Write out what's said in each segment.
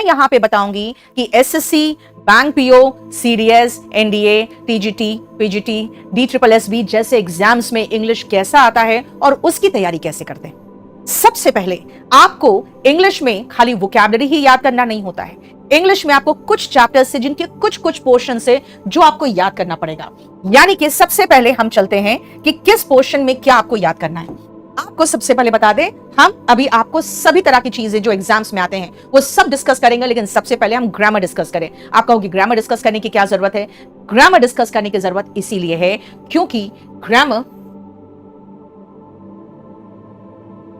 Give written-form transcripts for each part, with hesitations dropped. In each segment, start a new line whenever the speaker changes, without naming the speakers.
यहां पे बताऊंगी कि SSC, bank PO, CDS, NDA, TGT, PGT, DSSB जैसे एग्जाम्स में इंग्लिश कैसा आता है और उसकी तैयारी कैसे करते हैं। सबसे पहले आपको इंग्लिश में खाली वोकैबुलरी ही याद करना नहीं होता है। इंग्लिश में आपको कुछ चैप्टर्स से, जिनके कुछ कुछ पोर्शन से जो आपको याद करना पड़ेगा। यानी कि सबसे पहले हम चलते हैं कि किस पोर्शन में क्या आपको याद करना है। आपको सबसे पहले बता दें, हम अभी आपको सभी तरह की चीजें जो एग्जाम्स में आते हैं वो सब डिस्कस करेंगे, लेकिन सबसे पहले हम ग्रामर डिस्कस करें। आप कहोगे ग्रामर डिस्कस करने की क्या जरूरत है? ग्रामर डिस्कस करने की जरूरत इसीलिए है क्योंकि ग्रामर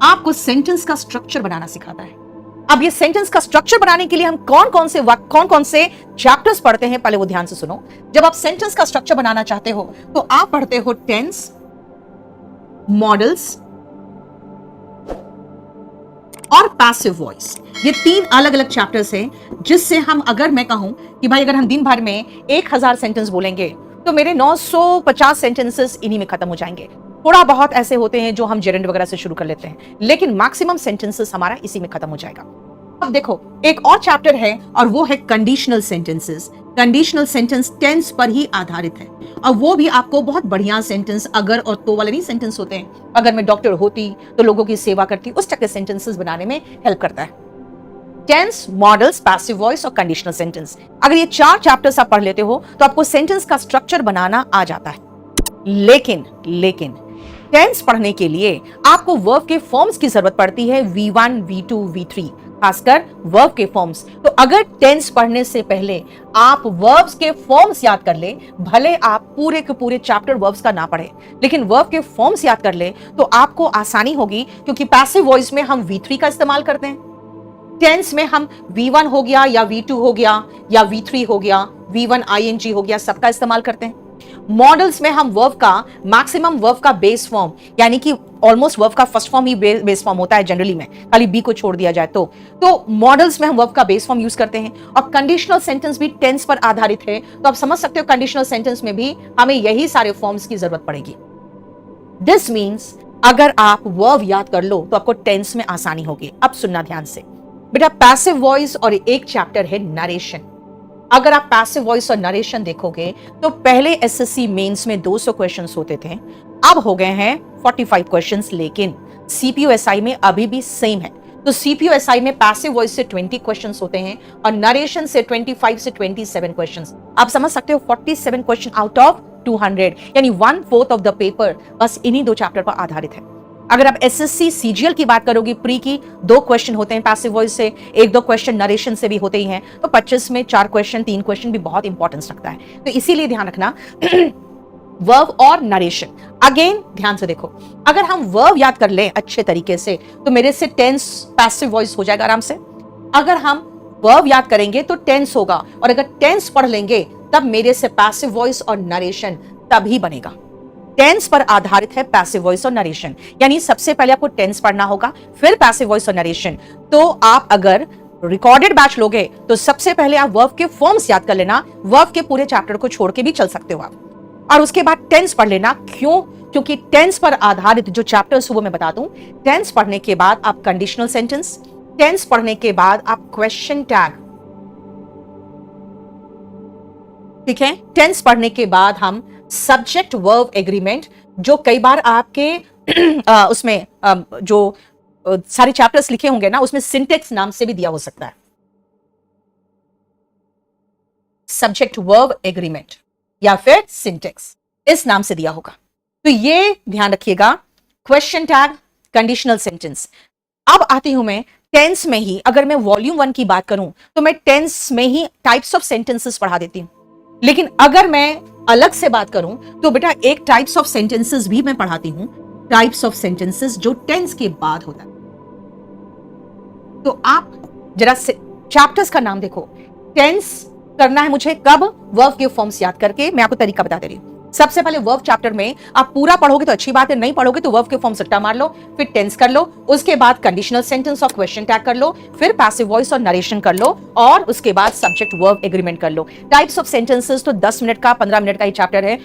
आपको सेंटेंस का स्ट्रक्चर बनाना सिखाता है। अब ये सेंटेंस का स्ट्रक्चर बनाने के लिए हम कौन कौन से चैप्टर्स पढ़ते हैं, पहले वो ध्यान से सुनो। जब आप सेंटेंस का स्ट्रक्चर बनाना चाहते हो तो आप पढ़ते हो टेंस, मॉडल्स और पैसिव वॉइस। ये 3 अलग अलग चैप्टर्स हैं जिससे हम, अगर मैं कहूं कि भाई अगर हम दिन भर में 1000 सेंटेंस बोलेंगे तो मेरे 950 सेंटेंसेस इन्हीं में खत्म हो जाएंगे। थोड़ा बहुत ऐसे होते हैं जो हम जेरेंड वगैरह से शुरू कर लेते हैं, लेकिन मैक्सिमम सेंटेंसेस हमारा इसी में खत्म हो जाएगा। अब देखो, एक और चैप्टर है और वो है conditional sentences. Conditional sentence tense पर ही आधारित है और वो भी आपको बहुत बढ़िया सेंटेंस, अगर और तो वाले नहीं सेंटेंस होते हैं, अगर मैं डॉक्टर होती तो लोगों की सेवा करती, उस तरह के सेंटेंसेस बनाने में हेल्प करता है। टेंस, मॉडल्स, पैसिव वॉइस और कंडीशनल सेंटेंस। अगर ये 4 चैप्टर्स आप पढ़ लेते हो तो आपको सेंटेंस का स्ट्रक्चर बनाना आ जाता है। लेकिन टेंस पढ़ने के लिए आपको वर्ब के फॉर्म्स की जरूरत पड़ती है, V1, V2, V3, खासकर वर्ब के फॉर्म्स। तो अगर टेंस पढ़ने से पहले आप वर्ब्स के फॉर्म्स याद कर ले, भले आप पूरे के पूरे चैप्टर वर्ब्स का ना पढ़े, लेकिन वर्ब के फॉर्म्स याद कर ले तो आपको आसानी होगी, क्योंकि पैसिव वॉइस में हम V3 का इस्तेमाल करते हैं, टेंस में हम V1 हो गया या V2 हो गया या V3 हो गया, V1 ING हो गया, सबका इस्तेमाल करते हैं। मॉडल्स में हम वर्ब का मैक्सिमम, वर्ब का बेस फॉर्म, यानी कि ऑलमोस्ट वर्ब का फर्स्ट फॉर्म ही बेस फॉर्म होता है जनरली में, खाली बी को छोड़ दिया जाए तो मॉडल्स में हम वर्ब का बेस फॉर्म यूज करते हैं। और कंडीशनल सेंटेंस भी टेंस पर आधारित है, तो आप समझ सकते हो कंडीशनल सेंटेंस में भी हमें यही सारे फॉर्म्स की जरूरत पड़ेगी। दिस मीन्स अगर आप वर्ब याद कर लो तो आपको टेंस में आसानी होगी। अब सुनना ध्यान से बेटा, पैसिव वॉइस और एक चैप्टर है नरेशन। अगर आप पैसिव वॉइस और नरेशन देखोगे तो पहले एसएससी मेंस में 200 क्वेश्चंस होते थे, अब हो गए हैं 45 क्वेश्चंस, लेकिन सीपीयूएसआई में अभी भी सेम है। तो सीपीयूएसआई में पैसिव वॉइस से 20 क्वेश्चंस होते हैं और नरेशन से 25 से 27 क्वेश्चंस। आप समझ सकते हो 47 क्वेश्चन आउट ऑफ 200, यानी 1/4 ऑफ द पेपर बस इन्हीं 2 चैप्टर पर आधारित है। अगर आप एसएससी सीजीएल की बात करोगे, प्री की 2 क्वेश्चन होते हैं पैसिव वॉइस से, 1-2 क्वेश्चन नरेशन से भी होते ही हैं, तो 25 में 4 क्वेश्चन, 3 क्वेश्चन भी बहुत इंपॉर्टेंस रखता है। तो इसीलिए ध्यान रखना वर्ब और नरेशन। अगेन ध्यान से देखो, अगर हम वर्ब याद कर लें अच्छे तरीके से तो मेरे से टेंस पैसिव वॉइस हो जाएगा आराम से। अगर हम वर्ब याद करेंगे तो टेंस होगा, और अगर टेंस पढ़ लेंगे तब मेरे से पैसिव वॉइस और नरेशन तभी बनेगा। टेंस पर आधारित है पैसिव वॉइस और नरेशन, यानी सबसे पहले आपको टेंस पढ़ना होगा, फिर पैसिव वॉइस और नरेशन। तो आप अगर रिकॉर्डेड बैच लोगे तो सबसे पहले आप वर्ब के फॉर्म्स याद कर लेना, वर्ब के पूरे चैप्टर को छोड़ के भी चल सकते हो आप, और उसके बाद टेंस पढ़ लेना। क्यों? क्योंकि टेंस पर आधारित जो चैप्टर्स वो मैं बता दूं, टेंस पढ़ने के बाद आप कंडीशनल सेंटेंस, टेंस पढ़ने के बाद आप क्वेश्चन टैग, ठीक है, टेंस पढ़ने के बाद हम सब्जेक्ट वर्ब एग्रीमेंट, जो कई बार आपके उसमें जो सारे चैप्टर्स लिखे होंगे ना, उसमें सिंटेक्स नाम से भी दिया हो सकता है, सब्जेक्ट वर्ब एग्रीमेंट या फिर सिंटेक्स, इस नाम से दिया होगा। तो ये ध्यान रखिएगा, क्वेश्चन टैग, कंडीशनल सेंटेंस। अब आती हूं मैं टेंस में ही, अगर मैं वॉल्यूम 1 की बात करूं तो मैं टेंस में ही टाइप्स ऑफ सेंटेंसेस पढ़ा देती हूं, लेकिन अगर मैं अलग से बात करूं तो बेटा एक टाइप्स ऑफ सेंटेंसेस भी मैं पढ़ाती हूं, टाइप्स ऑफ सेंटेंसेस जो टेंस के बाद होता है। तो आप जरा चैप्टर्स का नाम देखो, टेंस करना है मुझे कब? वर्ब के फॉर्म्स याद करके। मैं आपको तरीका बता दे रही हूं। सबसे पहले वर्ब चैप्टर में आप पूरा पढ़ोगे तो अच्छी बात है, नहीं पढ़ोगे तो वर्ब के फॉर्म सट्टा मार लो, फिर टेंस कर लो, उसके बाद कंडीशनल सेंटेंस और क्वेश्चन टैग कर लो, फिर पैसिव वॉइस और नरेशन कर लो, और उसके बाद सब्जेक्ट वर्ब एग्रीमेंट कर लो। टाइप्स ऑफ सेंटेंसेस तो 10 मिनट का 15 मिनट का ही चैप्टर है।